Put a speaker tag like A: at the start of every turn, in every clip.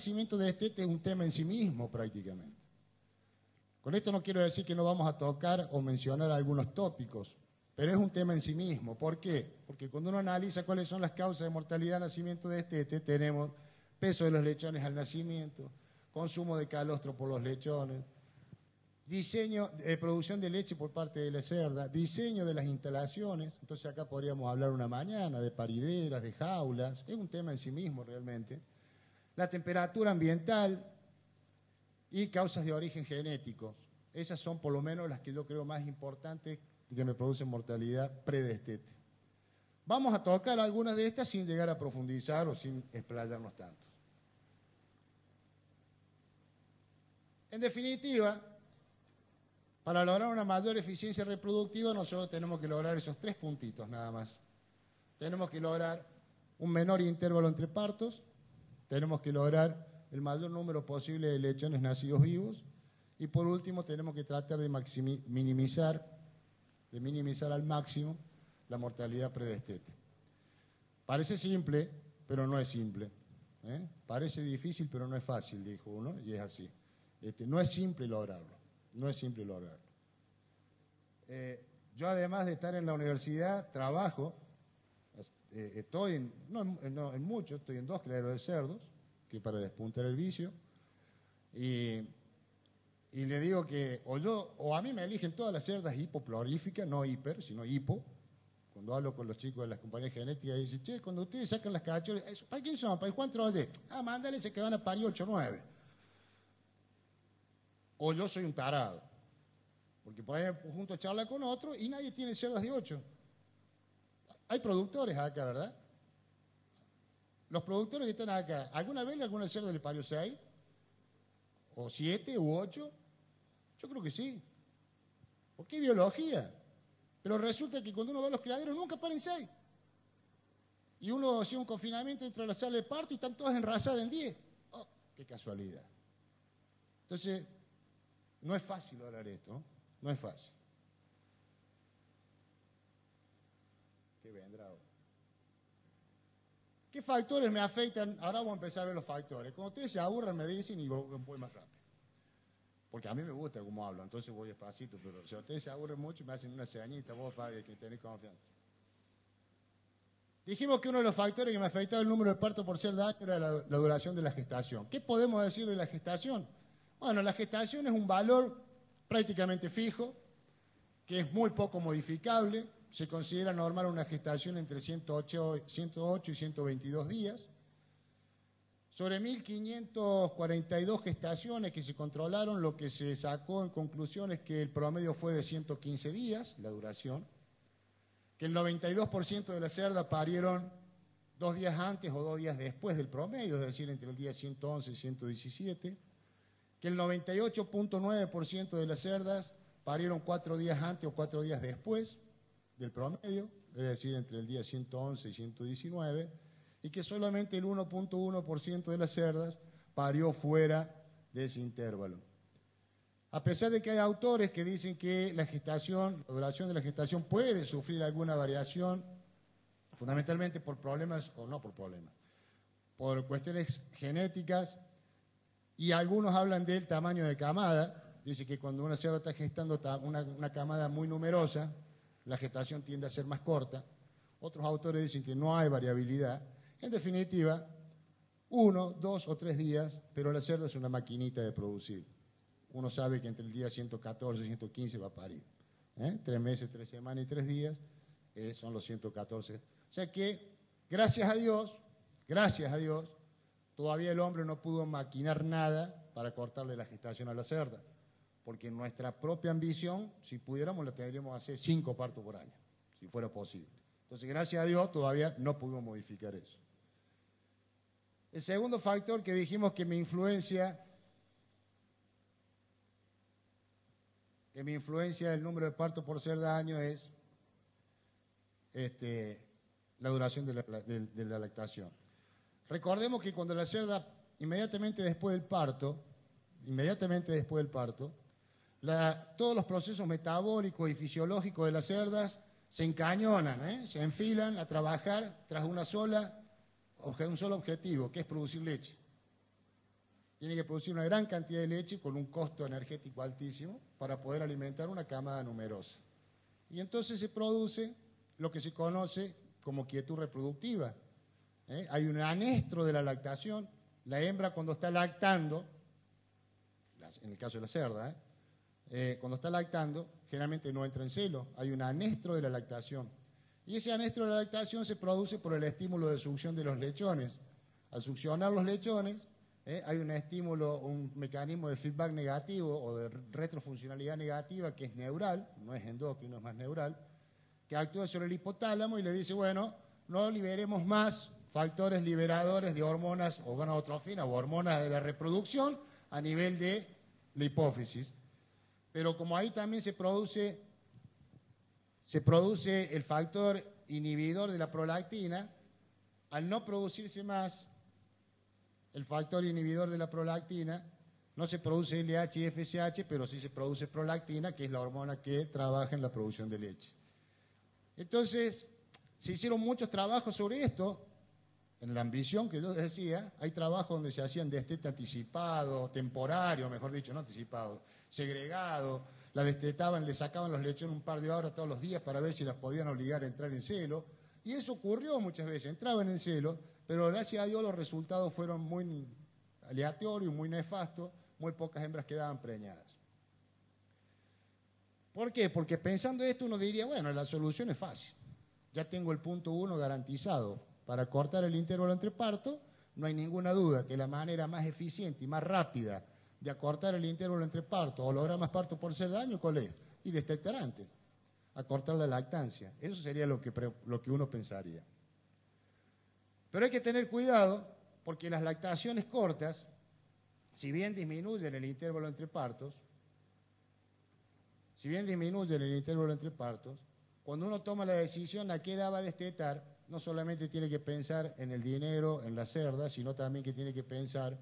A: nacimiento de destete es un tema en sí mismo prácticamente. Con esto no quiero decir que no vamos a tocar o mencionar algunos tópicos, pero es un tema en sí mismo. ¿Por qué? Porque cuando uno analiza cuáles son las causas de mortalidad de nacimiento de destete, tenemos peso de los lechones al nacimiento, consumo de calostro por los lechones, producción de leche por parte de la cerda, diseño de las instalaciones. Entonces acá podríamos hablar una mañana de parideras, de jaulas, es un tema en sí mismo realmente. La temperatura ambiental y causas de origen genético. Esas son por lo menos las que yo creo más importantes y que me producen mortalidad predestete. Vamos a tocar algunas de estas sin llegar a profundizar o sin explayarnos tanto. En definitiva, para lograr una mayor eficiencia reproductiva, nosotros tenemos que lograr esos 3 puntitos nada más. Tenemos que lograr un menor intervalo entre partos, tenemos que lograr el mayor número posible de lechones nacidos vivos, y por último tenemos que tratar de minimizar al máximo la mortalidad predestete. Parece simple, pero no es simple. Parece difícil, pero no es fácil, dijo uno, y es así. No es simple lograrlo. No es simple lograrlo. Yo, además de estar en la universidad, trabajo, estoy estoy en 2 criaderos de cerdos, que para despuntar el vicio, y le digo que o a mí me eligen todas las cerdas hipoploríficas, no hiper, sino hipo. Cuando hablo con los chicos de las compañías genéticas, dicen, che, cuando ustedes sacan las cachorras, ¿para quién son? ¿Para cuántos oye? Mándale ese que van a parir 8 o 9. O yo soy un tarado, porque por ahí me junto a charla con otro y nadie tiene cerdas de 8. Hay productores acá, ¿verdad? Los productores que están acá, ¿alguna vez alguna cerda le parió 6? ¿O 7 u 8? Yo creo que sí. Porque hay biología. Pero resulta que cuando uno va a los criaderos nunca paren 6. Y uno hacía un confinamiento dentro de la sala de parto y están todas enrasadas en 10. ¡Oh, qué casualidad! Entonces, no es fácil lograr esto, ¿no? No es fácil. ¿Qué vendrá ahora? ¿Qué factores me afectan? Ahora vamos a empezar a ver los factores. Cuando ustedes se aburran me dicen y voy más rápido. Porque a mí me gusta cómo hablo, entonces voy despacito, pero si ustedes se aburren mucho me hacen una señita, vos, Fabi, que tenés confianza. Dijimos que uno de los factores que me afectaba el número de partos por cerda era la duración de la gestación. ¿Qué podemos decir de la gestación? Bueno, la gestación es un valor prácticamente fijo, que es muy poco modificable. Se considera normal una gestación entre 108 y 122 días. Sobre 1.542 gestaciones que se controlaron, lo que se sacó en conclusión es que el promedio fue de 115 días, la duración, que el 92% de las cerdas parieron 2 días antes o 2 días después del promedio, es decir, entre el día 111 y 117, que el 98.9% de las cerdas parieron 4 días antes o 4 días después del promedio, es decir, entre el día 111 y 119, y que solamente el 1.1% de las cerdas parió fuera de ese intervalo. A pesar de que hay autores que dicen que la duración de la gestación puede sufrir alguna variación, fundamentalmente por problemas, o no por problemas, por cuestiones genéticas, y algunos hablan del tamaño de camada. Dice que cuando una cerda está gestando una camada muy numerosa, la gestación tiende a ser más corta. Otros autores dicen que no hay variabilidad. En definitiva, 1, 2 o 3 días, pero la cerda es una maquinita de producir. Uno sabe que entre el día 114 y 115 va a parir. 3 meses, 3 semanas y 3 días son los 114. O sea que, gracias a Dios, todavía el hombre no pudo maquinar nada para cortarle la gestación a la cerda. Porque en nuestra propia ambición, si pudiéramos, la tendríamos que hacer 5 partos por año, si fuera posible. Entonces, gracias a Dios, todavía no pudimos modificar eso. El segundo factor que dijimos que me influencia el número de partos por cerda año es la duración de la lactación. Recordemos que cuando la cerda, inmediatamente después del parto, todos los procesos metabólicos y fisiológicos de las cerdas se encañonan, se enfilan a trabajar tras un solo objetivo, que es producir leche. tiene que producir una gran cantidad de leche con un costo energético altísimo para poder alimentar una camada numerosa. Y entonces se produce lo que se conoce como quietud reproductiva. Hay un anestro de la lactación. La hembra cuando está lactando, en el caso de la cerda, cuando está lactando, generalmente no entra en celo. Hay un anestro de la lactación. Y ese anestro de la lactación se produce por el estímulo de succión de los lechones. Al succionar los lechones, hay un estímulo, un mecanismo de feedback negativo o de retrofuncionalidad negativa que es neural, no es endocrino, es más neural, que actúa sobre el hipotálamo y le dice, bueno, no liberemos más factores liberadores de hormonas o gonadotrofinas o hormonas de la reproducción a nivel de la hipófisis. Pero como ahí también se produce el factor inhibidor de la prolactina, al no producirse más el factor inhibidor de la prolactina, no se produce LH y FSH, pero sí se produce prolactina, que es la hormona que trabaja en la producción de leche. Entonces, se hicieron muchos trabajos sobre esto. En la ambición que yo decía, hay trabajos donde se hacían destete anticipado, temporario, mejor dicho, no anticipado, segregado, la destetaban, le sacaban los lechones un par de horas todos los días para ver si las podían obligar a entrar en celo. Y eso ocurrió muchas veces, entraban en celo, pero gracias a Dios los resultados fueron muy aleatorios, muy nefastos, muy pocas hembras quedaban preñadas. ¿Por qué? Porque pensando esto uno diría, bueno, la solución es fácil. Ya tengo el punto 1 garantizado. Para cortar el intervalo entre partos, no hay ninguna duda que la manera más eficiente y más rápida de acortar el intervalo entre partos o lograr más partos por ser daño, ¿cuál es? Y destetar antes, acortar la lactancia. Eso sería lo que uno pensaría. Pero hay que tener cuidado porque las lactaciones cortas, si bien disminuyen el intervalo entre partos, cuando uno toma la decisión a qué edad va a destetar, no solamente tiene que pensar en el dinero, en la cerda, sino también que tiene que pensar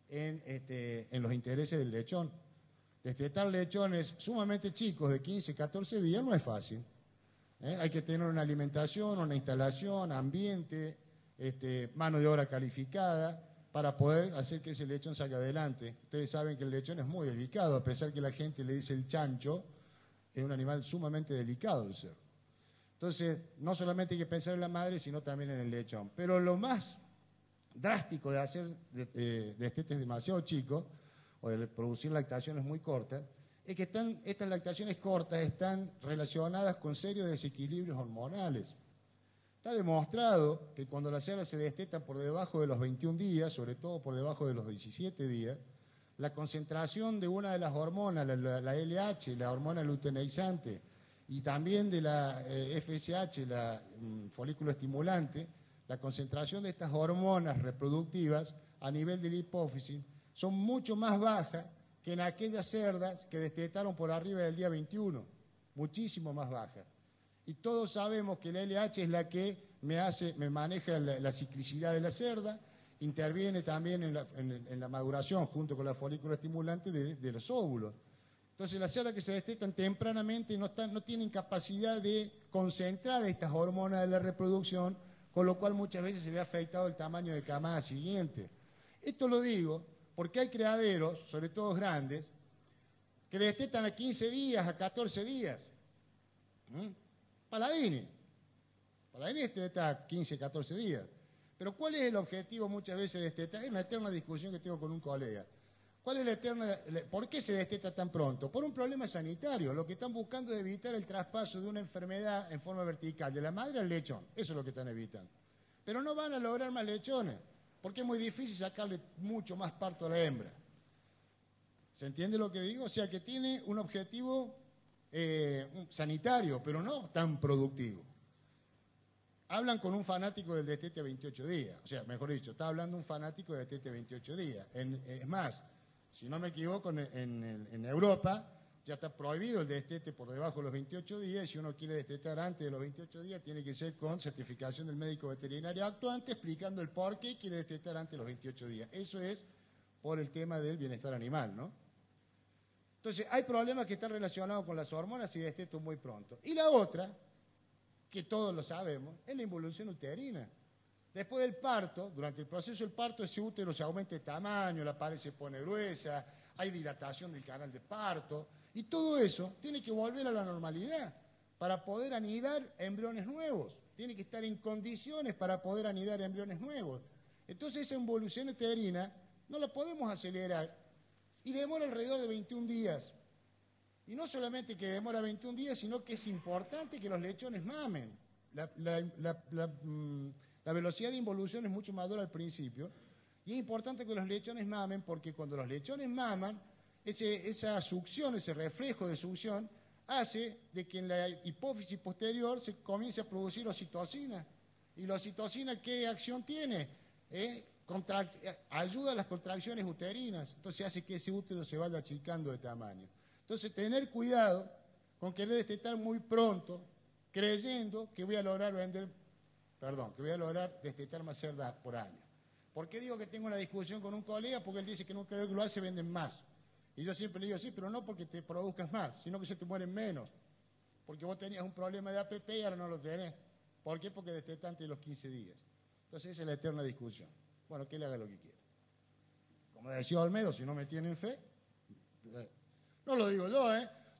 A: en los intereses del lechón. Destetar lechones sumamente chicos de 15, 14 días no es fácil. Hay que tener una alimentación, una instalación, ambiente, mano de obra calificada para poder hacer que ese lechón salga adelante. Ustedes saben que el lechón es muy delicado, a pesar que la gente le dice el chancho, es un animal sumamente delicado el cerdo. Entonces, no solamente hay que pensar en la madre, sino también en el lechón. Pero lo más drástico de hacer destetes demasiado chicos, o de producir lactaciones muy cortas, es que estas lactaciones cortas están relacionadas con serios desequilibrios hormonales. Está demostrado que cuando la cerda se desteta por debajo de los 21 días, sobre todo por debajo de los 17 días, la concentración de una de las hormonas, la LH, la hormona luteinizante, y también de la FSH, la folículo estimulante, la concentración de estas hormonas reproductivas a nivel de la hipófisis son mucho más bajas que en aquellas cerdas que destetaron por arriba del día 21, muchísimo más bajas. Y todos sabemos que la LH es la que me maneja la ciclicidad de la cerda, interviene también en la maduración junto con la folículo estimulante de los óvulos. Entonces las cerdas que se destetan tempranamente no tienen capacidad de concentrar estas hormonas de la reproducción, con lo cual muchas veces se ve afectado el tamaño de camada siguiente. Esto lo digo porque hay criaderos, sobre todo grandes, que destetan a 15 días, a 14 días. Paladini desteta a 15, 14 días. Pero ¿cuál es el objetivo muchas veces de destetar? Es una eterna discusión que tengo con un colega. ¿Por qué se desteta tan pronto? Por un problema sanitario. Lo que están buscando es evitar el traspaso de una enfermedad en forma vertical, de la madre al lechón. Eso es lo que están evitando. Pero no van a lograr más lechones, porque es muy difícil sacarle mucho más parto a la hembra. ¿Se entiende lo que digo? O sea que tiene un objetivo sanitario, pero no tan productivo. Hablan con un fanático del destete a 28 días. O sea, mejor dicho, está hablando un fanático del destete a 28 días. Es más, si no me equivoco, en Europa ya está prohibido el destete por debajo de los 28 días, y si uno quiere destetar antes de los 28 días, tiene que ser con certificación del médico veterinario actuante, explicando el por qué quiere destetar antes de los 28 días. Eso es por el tema del bienestar animal, ¿no? Entonces, hay problemas que están relacionados con las hormonas y desteto muy pronto. Y la otra, que todos lo sabemos, es la involución uterina. Después del parto, durante el proceso del parto, ese útero se aumenta de tamaño, la pared se pone gruesa, hay dilatación del canal de parto, y todo eso tiene que volver a la normalidad para poder anidar embriones nuevos. Tiene que estar en condiciones para poder anidar embriones nuevos. Entonces esa involución uterina no la podemos acelerar y demora alrededor de 21 días. Y no solamente que demora 21 días, sino que es importante que los lechones mamen. La velocidad de involución es mucho mayor al principio y es importante que los lechones mamen porque cuando los lechones maman, esa succión, ese reflejo de succión, hace de que en la hipófisis posterior se comience a producir oxitocina. ¿Y la oxitocina qué acción tiene? Ayuda a las contracciones uterinas, entonces hace que ese útero se vaya achicando de tamaño. Entonces tener cuidado con querer destetar muy pronto, creyendo que voy a lograr destetar más cerdas por año. ¿Por qué digo que tengo una discusión con un colega? Porque él dice que no creo que lo hace, venden más. Y yo siempre le digo, sí, pero no porque te produzcas más, sino que se te mueren menos. Porque vos tenías un problema de APP y ahora no lo tenés. ¿Por qué? Porque destetas antes de los 15 días. Entonces esa es la eterna discusión. Bueno, que él haga lo que quiera. Como decía Olmedo, si no me tienen fe, no lo digo yo,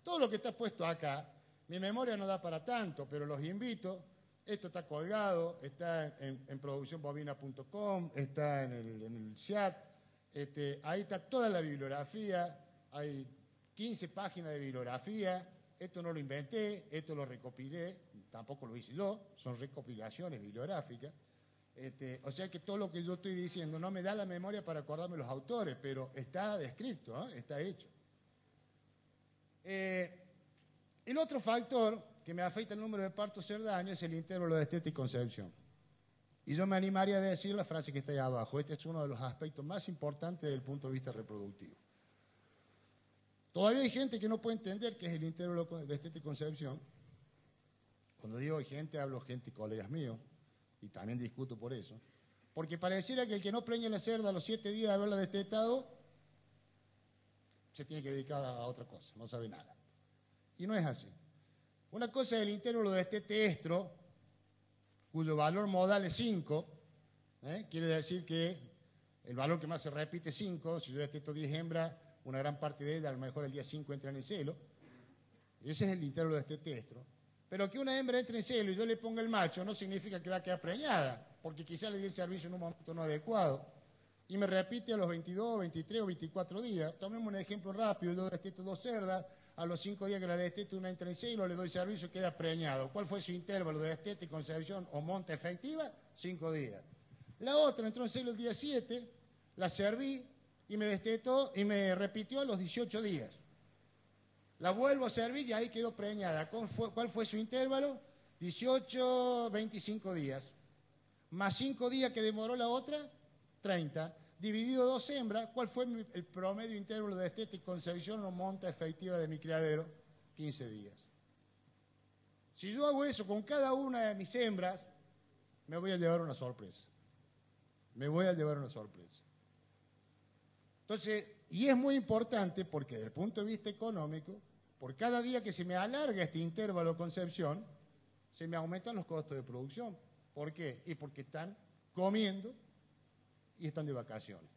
A: todo lo que está puesto acá, mi memoria no da para tanto, pero los invito. Esto está colgado, está en produccionbovina.com, está en el chat, ahí está toda la bibliografía, hay 15 páginas de bibliografía, esto no lo inventé, esto lo recopilé, tampoco lo hice yo, son recopilaciones bibliográficas, o sea que todo lo que yo estoy diciendo no me da la memoria para acordarme los autores, pero está descrito, está hecho. El otro factor que me afecta el número de partos cerdáneos es el intervalo de destete y concepción. Y yo me animaría a decir la frase que está ahí abajo. Este es uno de los aspectos más importantes desde el punto de vista reproductivo. Todavía hay gente que no puede entender qué es el intervalo de destete y concepción. Cuando digo gente, hablo gente, colegas míos, y también discuto por eso. Porque pareciera que el que no preñe la cerda a los 7 días de haberla destetado, se tiene que dedicar a otra cosa, no sabe nada. Y no es así. Una cosa es el intervalo de destete estro, cuyo valor modal es 5, quiere decir que el valor que más se repite es 5, si yo desteto 10 hembras, una gran parte de ellas, a lo mejor el día 5 entran en celo, ese es el intervalo de destete estro. Pero que una hembra entre en celo y yo le ponga el macho no significa que va a quedar preñada, porque quizá le dé el servicio en un momento no adecuado, y me repite a los 22, 23 o 24 días. Tomemos un ejemplo rápido, yo desteto 2 cerdas, a los 5 días que la desteto una entra en celo, le doy servicio y queda preñado. ¿Cuál fue su intervalo de destete y concepción o monta efectiva? 5 días. La otra entró en celo el día 7, la serví y me destetó y me repitió a los 18 días. La vuelvo a servir y ahí quedó preñada. ¿Cuál fue su intervalo? 18, 25 días. Más 5 días que demoró la otra, 30. Dividido 2 hembras, ¿cuál fue el promedio intervalo de destete y concepción o monta efectiva de mi criadero? 15 días. Si yo hago eso con cada una de mis hembras, me voy a llevar una sorpresa. Me voy a llevar una sorpresa. Entonces, y es muy importante porque desde el punto de vista económico, por cada día que se me alarga este intervalo de concepción, se me aumentan los costos de producción. ¿Por qué? Y porque están comiendo y están de vacaciones.